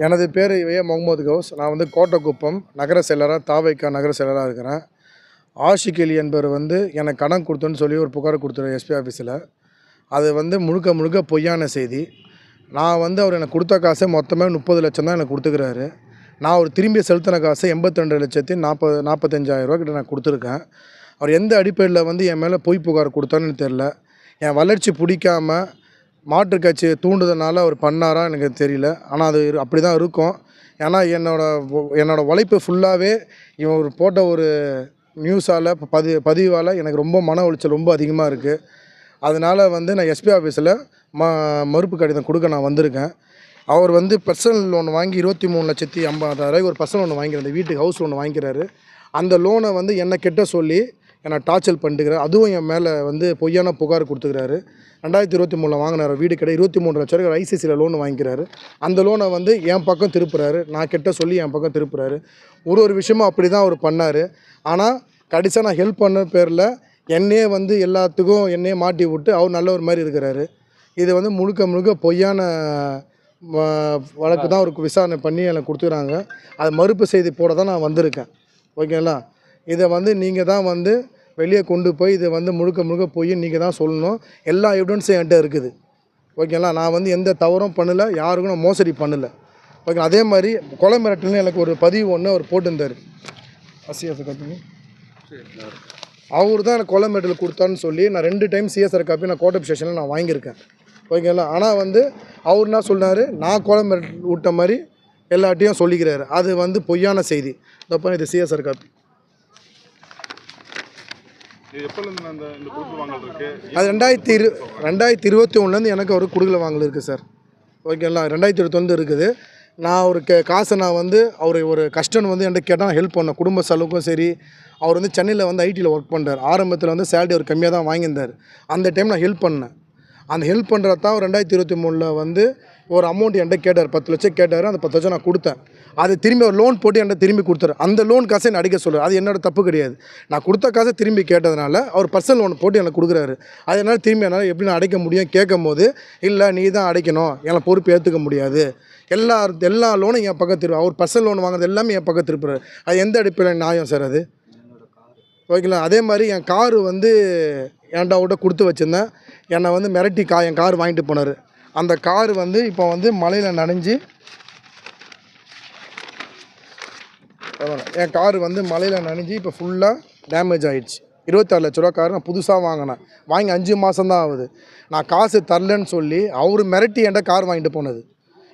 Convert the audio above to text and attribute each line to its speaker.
Speaker 1: எனது பேர் முகமது கவுஸ். நான் வந்து கோட்டக்குப்பம் நகர செயலராக தாவைக்கா நகர செயலராக இருக்கிறேன். ஆஷிக் அலி என்பவர் வந்து எனக்கு கடன் கொடுத்தோன்னு சொல்லி ஒரு புகார் கொடுத்துரு எஸ்பி ஆஃபீஸில். அது வந்து முழுக்க முழுக்க பொய்யான செய்தி. நான் வந்து அவர் எனக்கு கொடுத்த காசை மொத்தமே 30 லட்சம் தான் எனக்கு கொடுத்துக்கிறாரு. நான் அவர் திரும்பி செலுத்தின காசை 82,45,000 ரூபா கிட்ட நான் கொடுத்துருக்கேன். அவர் எந்த அடிப்படையில் வந்து என் மேலே பொய் புகார் கொடுத்தான்னு தெரில. என் வளர்ச்சி பிடிக்காமல் மாற்றுக் கட்சியை தூண்டுதனால அவர் பண்ணாரா எனக்கு தெரியல. ஆனால் அது அப்படி தான் இருக்கும். ஏன்னா என்னோடய உழைப்பு ஃபுல்லாகவே இவர் போட்ட ஒரு நியூஸால் பதிவால் எனக்கு ரொம்ப மன உளைச்சல் ரொம்ப அதிகமாக இருக்குது. அதனால் வந்து நான் எஸ்பி ஆஃபீஸில் மறுப்பு கடிதம் கொடுக்க நான் வந்திருக்கேன். அவர் வந்து பர்சனல் லோன் வாங்கி 23,50,000 ஒரு பர்சனல் லோன் வாங்கிக்கிறார். அந்த வீட்டுக்கு ஹவுஸ் லோன் வாங்கிக்கிறாரு. அந்த லோனை வந்து என்னை கிட்ட சொல்லி என்னை டார்ச்சர் பண்ணிட்டுக்கிறார். அதுவும் என் மேலே வந்து பொய்யான புகார் கொடுத்துக்கிறாரு. 2023 வாங்கினார் வீடு கடை 23 லட்சம் ரூபாய் ஐசிசியில் லோன் வாங்கிக்கிறாரு. அந்த லோனை வந்து என் பக்கம் திருப்புறாரு. நான் கிட்ட சொல்லி என் பக்கம் திருப்புறாரு. ஒரு விஷயமும் அப்படி தான் அவர் பண்ணார். ஆனால் கடைசியாக நான் ஹெல்ப் பண்ண பேரில் என்னையே வந்து எல்லாத்துக்கும் என்னையே மாட்டி விட்டு அவர் நல்ல ஒரு மாதிரி இருக்கிறாரு. இது வந்து முழுக்க முழுக்க பொய்யான வழக்கு தான் அவருக்கு விசாரணை பண்ணி எனக்கு கொடுத்துக்கிறாங்க. அதை மறுப்பு செய்தி போட தான் நான் வந்திருக்கேன். ஓகேங்களா? இதை வந்து நீங்கள் தான் வந்து வெளியே கொண்டு போய் இதை வந்து முழுக்க முழுக்க போய் நீங்கள் தான் சொல்லணும். எல்லா எவிடன்ஸும் என்கிட்ட இருக்குது. ஓகேங்களா? நான் வந்து எந்த தவறும் பண்ணலை, யாருக்கும் நான் மோசடி பண்ணலை. ஓகே. அதே மாதிரி கொலை மிரட்டல்னு எனக்கு ஒரு பதிவு ஒன்று அவர் போட்டிருந்தார். சிஎஸ்ஆர் காப்பி அவர் தான் எனக்கு கொலை மிரட்டல் கொடுத்தான்னு சொல்லி நான் 2 டைம் சிஎஸ்ஆர் காப்பி நான் கோட்டப் ஸ்டேஷனில் நான் வாங்கியிருக்கேன். ஓகேங்களா? ஆனால் வந்து அவர் என்ன சொன்னார், நான் கொலை மிரட்டல் விட்ட மாதிரி எல்லாட்டையும் சொல்லிக்கிறாரு. அது வந்து பொய்யான செய்தி. இதப்போ இது சிஎஸ்ஆர் காப்பி. அது 2021 எனக்கு ஒரு குடுக்கல வாங்கல் இருக்குது சார். ஓகேங்களா? 2021 இருக்குது. நான் ஒரு காசை நான் வந்து அவர் ஒரு கஷ்டம் வந்து என்கிட்ட கேட்டால் நான் ஹெல்ப் பண்ணேன். குடும்ப செலவுக்கும் சரி. அவர் வந்து சென்னையில் வந்து ஐடியில் ஒர்க் பண்ணுறார். ஆரம்பத்தில் வந்து சேலரி அவர் கம்மியாக தான் வாங்கியிருந்தார். அந்த டைம் நான் ஹெல்ப் பண்ணேன். அந்த ஹெல்ப் பண்ணுறது தான் 2023 வந்து ஒரு அமௌண்ட் என்கிட்ட கேட்டார். 10 லட்சம் கேட்டார். அந்த 10 லட்சம் நான் கொடுத்தேன். அது திரும்பி ஒரு லோன் போட்டு என்கிட்ட திரும்பி கொடுத்தாரு. அந்த லோன் காசை நான் அடிக்க சொல்கிறார். அது என்னோட தப்பு கிடையாது. நான் கொடுத்த காசை திரும்பி கேட்டதுனால அவர் பர்சனல் லோன் போட்டு எனக்கு கொடுக்குறாரு. அது என்னால் திரும்பி என்னால் எப்படி நான் அடைக்க முடியும் கேட்கும் போது, இல்லை நீ தான் அடைக்கணும், என்னை பொறுப்பு ஏற்றுக்க முடியாது, எல்லா லோனும் என் பக்கம் திருப்பி அவர் பர்சனல் லோன் வாங்குறது எல்லாமே என் பக்கம் திருப்புறாரு. அது எந்த அடிப்படையில் நியாயம் சார் அது? ஓகேங்களா? அதே மாதிரி என் காரு வந்து என்கிட்ட அவர்கிட்ட கொடுத்து வச்சுருந்தேன். என்னை வந்து மிரட்டி என் கார் வாங்கிட்டு போனார். அந்த கார் வந்து இப்போ வந்து மழையில் நனைஞ்சு என் கார் வந்து மழையில் நனைஞ்சு இப்போ ஃபுல்லாக டேமேஜ் ஆகிடுச்சு. 26 லட்ச ரூபா கார் நான் புதுசாக வாங்கினேன். வாங்கி 5 மாதம் தான் ஆகுது. நான் காசு தரலன்னு சொல்லி அவர் மிரட்டி என்கிட்ட கார் வாங்கிட்டு போனது.